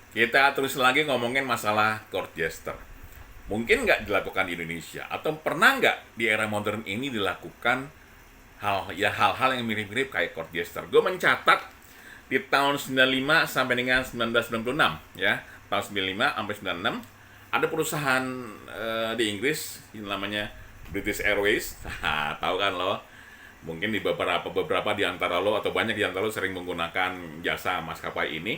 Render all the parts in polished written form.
Kita terus lagi ngomongin masalah court jester. Mungkin nggak dilakukan di Indonesia atau pernah nggak di era modern ini dilakukan hal-hal yang mirip-mirip kayak court jester. Gue mencatat di tahun 95 sampai dengan 1996 ya. Tahun 95 sampai 96 ada perusahaan di Inggris yang namanya British Airways. Tahu kan lo? Mungkin di beberapa di antara lo atau banyak di antara lo sering menggunakan jasa maskapai ini.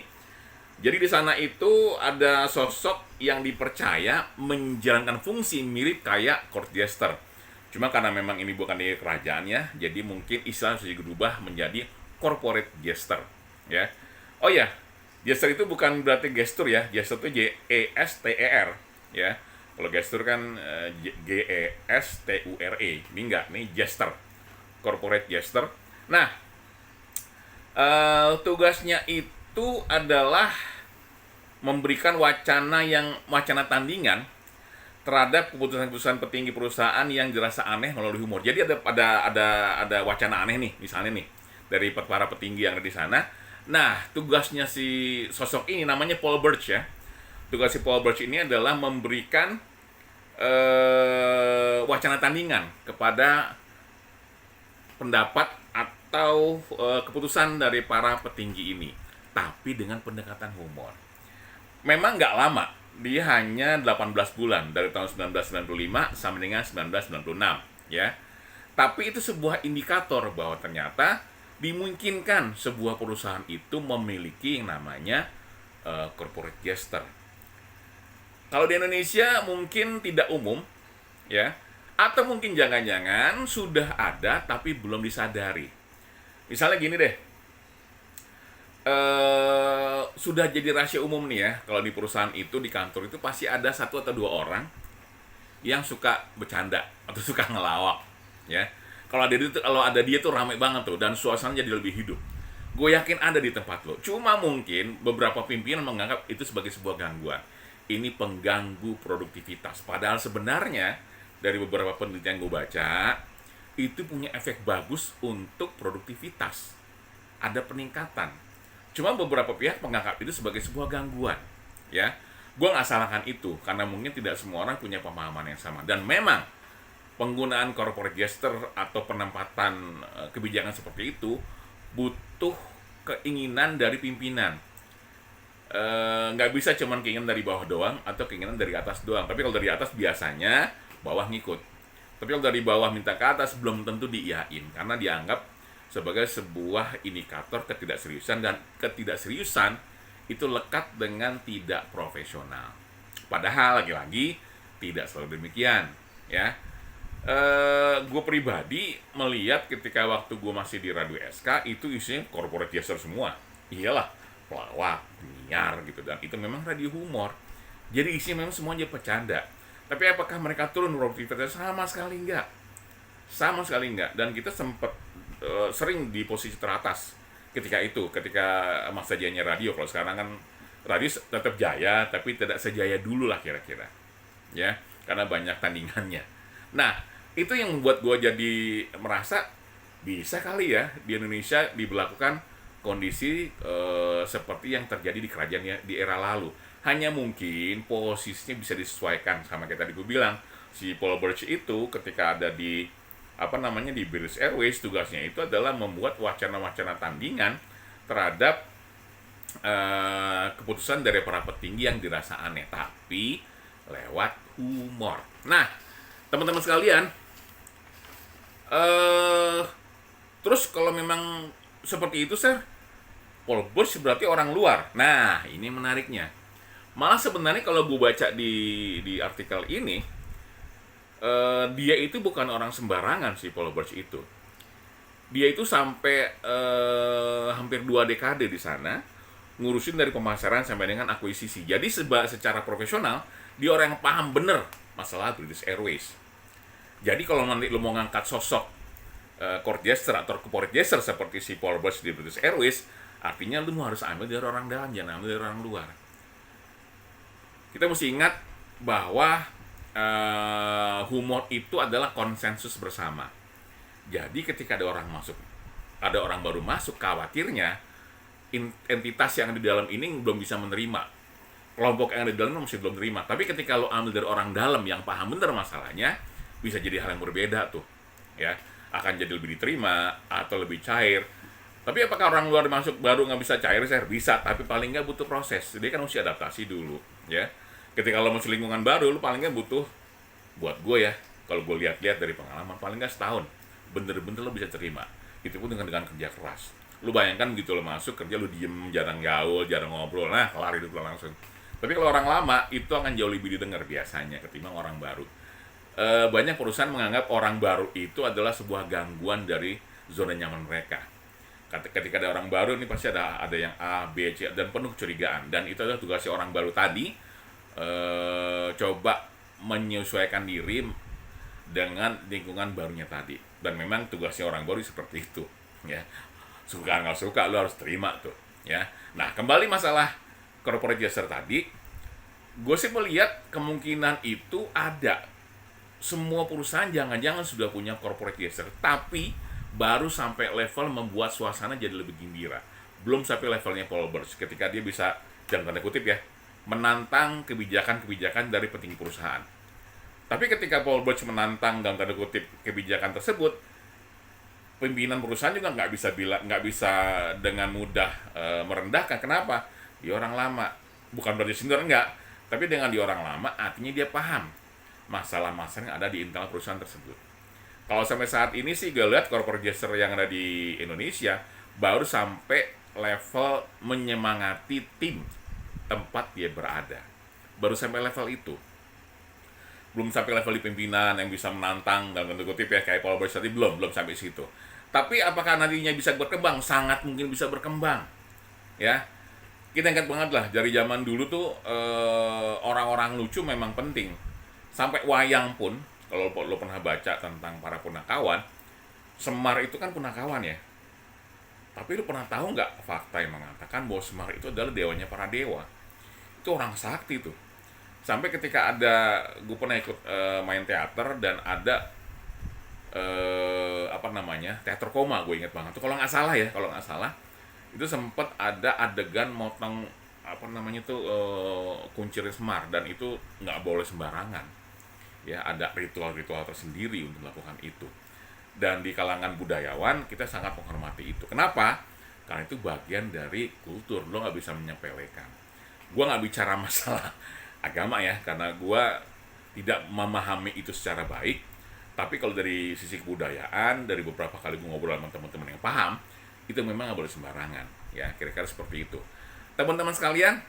Jadi di sana itu ada sosok yang dipercaya menjalankan fungsi mirip kayak court jester. Cuma karena memang ini bukan di kerajaan ya, jadi mungkin istilah sudah berubah menjadi corporate jester. Ya. Oh ya, jester itu bukan berarti gestur ya. Jester itu J-E-S-T-E-R. Ya. Kalau gestur kan G-E-S-T-U-R-E. Ini enggak, ini jester. Corporate jester. Nah, tugasnya itu adalah memberikan wacana tandingan terhadap keputusan-keputusan petinggi perusahaan yang dirasa aneh melalui humor. Jadi ada wacana aneh nih, misalnya nih dari para petinggi yang ada di sana. Nah, tugasnya si sosok ini namanya Paul Birch ya. Tugas si Paul Birch ini adalah memberikan wacana tandingan kepada pendapat atau keputusan dari para petinggi ini, tapi dengan pendekatan humor. Memang nggak lama, dia hanya 18 bulan dari tahun 1995 sampai dengan 1996 ya. Tapi itu sebuah indikator bahwa ternyata dimungkinkan sebuah perusahaan itu memiliki yang namanya corporate jester. Kalau di Indonesia mungkin tidak umum ya, atau mungkin jangan-jangan sudah ada tapi belum disadari. Misalnya gini deh, sudah jadi rahasia umum nih ya, kalau di perusahaan itu, di kantor itu pasti ada satu atau dua orang yang suka bercanda atau suka ngelawak ya. Kalau ada dia tuh ramai banget tuh, dan suasana jadi lebih hidup. Gue yakin ada di tempat lo. Cuma mungkin beberapa pimpinan menganggap itu sebagai sebuah gangguan. Ini pengganggu produktivitas. Padahal sebenarnya dari beberapa penelitian gue baca, itu punya efek bagus untuk produktivitas. Ada peningkatan. Cuma beberapa pihak menganggap itu sebagai sebuah gangguan, ya. Gue nggak salahkan itu, karena mungkin tidak semua orang punya pemahaman yang sama. Dan memang penggunaan corporate jester atau penempatan kebijakan seperti itu butuh keinginan dari pimpinan. Nggak bisa cuman keinginan dari bawah doang atau keinginan dari atas doang. Tapi kalau dari atas biasanya bawah ngikut. Tapi kalau dari bawah minta ke atas belum tentu diiyain, karena dianggap sebagai sebuah indikator ketidakseriusan, dan ketidakseriusan itu lekat dengan tidak profesional. Padahal lagi-lagi tidak selalu demikian, ya. Gue pribadi melihat ketika waktu gue masih di Radio SK itu isinya corporate jester semua. Iyalah, pelawak, penyiar gitu, dan itu memang radio humor. Jadi isinya memang semuanya bercanda. Tapi apakah mereka turun produktivitasnya? Sama sekali enggak. Sama sekali enggak. Dan kita sempat sering di posisi teratas ketika masa jayanya radio. Kalau sekarang kan radio tetap jaya, tapi tidak sejaya dulu lah kira-kira, ya, karena banyak tandingannya. Nah, itu yang membuat gue jadi merasa bisa kali ya di Indonesia diberlakukan kondisi seperti yang terjadi di kerajaan ya, di era lalu. Hanya mungkin posisinya bisa disesuaikan, sama kayak tadi gue bilang, si Paul Birch itu ketika ada di di British Airways, tugasnya itu adalah membuat wacana-wacana tandingan terhadap keputusan dari para petinggi yang dirasa aneh, tapi lewat humor. Nah, teman-teman sekalian, terus kalau memang seperti itu, Sir, Paul Birch berarti orang luar. Nah, ini menariknya. Malah sebenarnya kalau gue baca di artikel ini, dia itu bukan orang sembarangan, si Paul Birch itu. Dia itu sampai hampir 2 dekade di sana, ngurusin dari pemasaran sampai dengan akuisisi. Jadi secara profesional, dia orang yang paham bener masalah British Airways. Jadi kalau nanti lo mau ngangkat sosok court jester atau corporate jester seperti si Paul Birch di British Airways, artinya lo harus ambil dari orang dalam, jangan ambil dari orang luar. Kita mesti ingat bahwa humor itu adalah konsensus bersama. Jadi ketika ada orang baru masuk, khawatirnya entitas yang ada di dalam ini belum bisa menerima kelompok yang ada di dalam masih belum terima. Tapi ketika lo ambil dari orang dalam yang paham bener masalahnya, bisa jadi hal yang berbeda tuh, ya. Akan jadi lebih diterima atau lebih cair. Tapi apakah orang luar masuk baru nggak bisa cair? Saya bisa, tapi paling nggak butuh proses. Dia kan mesti adaptasi dulu, ya. Ketika lo masuk lingkungan baru, lo paling nggak butuh, buat gue ya, kalau gue lihat-lihat dari pengalaman, paling nggak setahun, bener-bener lo bisa terima. Itu pun dengan kerja keras. Lu bayangkan gitu lo masuk kerja, lu diem, jarang gaul, jarang ngobrol, nah kelar hidup lo langsung. Tapi kalau orang lama itu akan jauh lebih didengar biasanya ketimbang orang baru. Banyak perusahaan menganggap orang baru itu adalah sebuah gangguan dari zona nyaman mereka. Ketika ada orang baru ini pasti ada yang A, B, C dan penuh kecurigaan, dan itu adalah tugasnya orang baru tadi, coba menyesuaikan diri dengan lingkungan barunya tadi. Dan memang tugasnya orang baru seperti itu, ya. Suka nggak suka lo harus terima tuh, ya. Nah, kembali masalah corporate jester tadi, gue sih melihat kemungkinan itu ada. Semua perusahaan jangan-jangan sudah punya corporate jester, tapi baru sampai level membuat suasana jadi lebih gembira. Belum sampai levelnya Paul Burch ketika dia bisa, dalam tanda kutip ya, menantang kebijakan-kebijakan dari petinggi perusahaan. Tapi ketika Paul Burch menantang dalam tanda kutip kebijakan tersebut, pimpinan perusahaan juga nggak bisa dengan mudah merendahkan. Kenapa? Dia orang lama, bukan berarti senior, enggak, tapi dengan dia orang lama artinya dia paham masalah-masalah yang ada di internal perusahaan tersebut. Kalau sampai saat ini sih gue lihat corporate jester yang ada di Indonesia baru sampai level menyemangati tim tempat dia berada, baru sampai level itu. Belum sampai level di pimpinan yang bisa menantang dalam tanda kutip ya, kayak Paul Burch tadi, belum sampai situ. Tapi apakah nantinya bisa berkembang? Sangat mungkin bisa berkembang, ya. Kita ingat banget lah dari zaman dulu tuh, orang-orang lucu memang penting. Sampai wayang pun, kalau lo pernah baca tentang para punakawan, Semar itu kan punakawan ya. Tapi lo pernah tahu nggak fakta yang mengatakan bahwa Semar itu adalah dewanya para dewa? Itu orang sakti tuh. Sampai ketika ada, gue pernah ikut main teater dan ada teater koma, gue inget banget tuh, kalau nggak salah itu sempat ada adegan motong kuncirin Semar, dan itu nggak boleh sembarangan ya, ada ritual-ritual tersendiri untuk melakukan itu, dan di kalangan budayawan kita sangat menghormati itu. Kenapa? Karena itu bagian dari kultur, lo nggak bisa menyepelekan. Gue nggak bicara masalah agama ya, karena gue tidak memahami itu secara baik. Tapi kalau dari sisi kebudayaan, dari beberapa kali gue ngobrol sama teman-teman yang paham, itu memang nggak boleh sembarangan ya, kira-kira seperti itu. Teman-teman sekalian,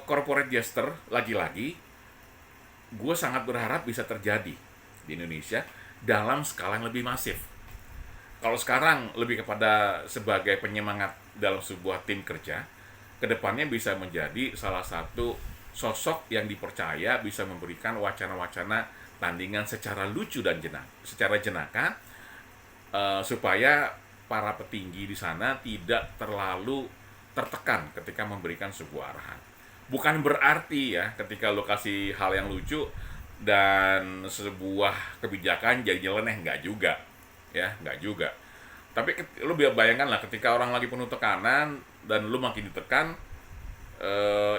corporate jester lagi-lagi gue sangat berharap bisa terjadi di Indonesia dalam skala yang lebih masif. Kalau sekarang lebih kepada sebagai penyemangat dalam sebuah tim kerja, kedepannya bisa menjadi salah satu sosok yang dipercaya bisa memberikan wacana-wacana tandingan secara lucu dan secara jenaka, supaya para petinggi di sana tidak terlalu tertekan ketika memberikan sebuah arahan. Bukan berarti ya ketika lo kasih hal yang lucu dan sebuah kebijakan jadi nyeleneh, nggak juga ya, nggak juga. Tapi lo bayangkan lah ketika orang lagi penuh tekanan dan lo makin ditekan,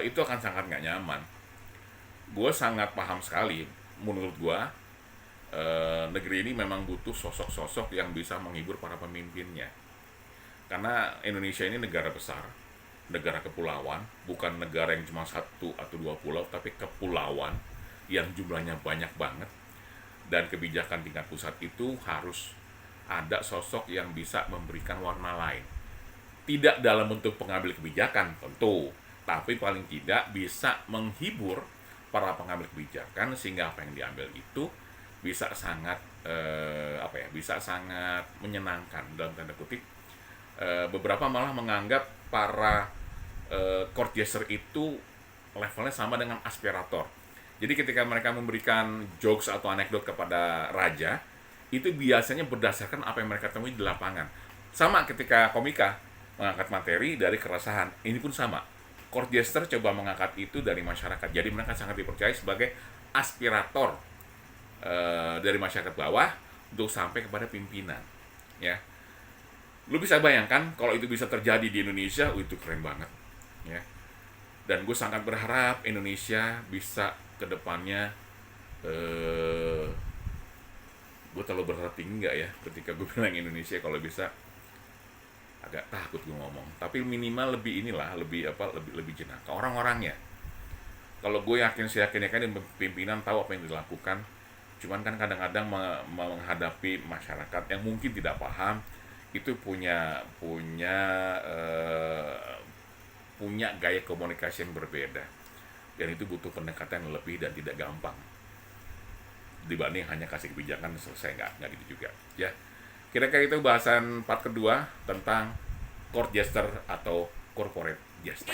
itu akan sangat nggak nyaman. Gue sangat paham sekali, menurut gue negeri ini memang butuh sosok-sosok yang bisa menghibur para pemimpinnya. Karena Indonesia ini negara besar, negara kepulauan, bukan negara yang cuma 1 atau 2 pulau, tapi kepulauan yang jumlahnya banyak banget. Dan kebijakan tingkat pusat itu harus ada sosok yang bisa memberikan warna lain. Tidak dalam bentuk pengambil kebijakan tentu, tapi paling tidak bisa menghibur para pengambil kebijakan sehingga apa yang diambil itu bisa sangat bisa sangat menyenangkan dalam tanda kutip. Beberapa malah menganggap para court jester itu levelnya sama dengan aspirator. Jadi ketika mereka memberikan jokes atau anekdot kepada raja, itu biasanya berdasarkan apa yang mereka temui di lapangan. Sama ketika komika mengangkat materi dari keresahan, ini pun sama. Court jester coba mengangkat itu dari masyarakat. Jadi mereka sangat dipercaya sebagai aspirator dari masyarakat bawah untuk sampai kepada pimpinan. Ya, lu bisa bayangkan kalau itu bisa terjadi di Indonesia, itu keren banget. Ya, Dan gue sangat berharap Indonesia bisa ke depannya, gue terlalu berharap tinggi nggak ya ketika gue bilang Indonesia, kalau bisa agak takut gue ngomong, tapi minimal lebih inilah, lebih apa, lebih jenaka orang-orangnya. Kalau gue yakin, saya yakin pimpinan tahu apa yang dilakukan, cuman kan kadang-kadang menghadapi masyarakat yang mungkin tidak paham, itu punya gaya komunikasi yang berbeda, dan itu butuh pendekatan yang lebih dan tidak gampang dibanding hanya kasih kebijakan selesai. Nggak gitu juga ya. Kira-kira itu bahasan part kedua tentang court jester atau corporate jester.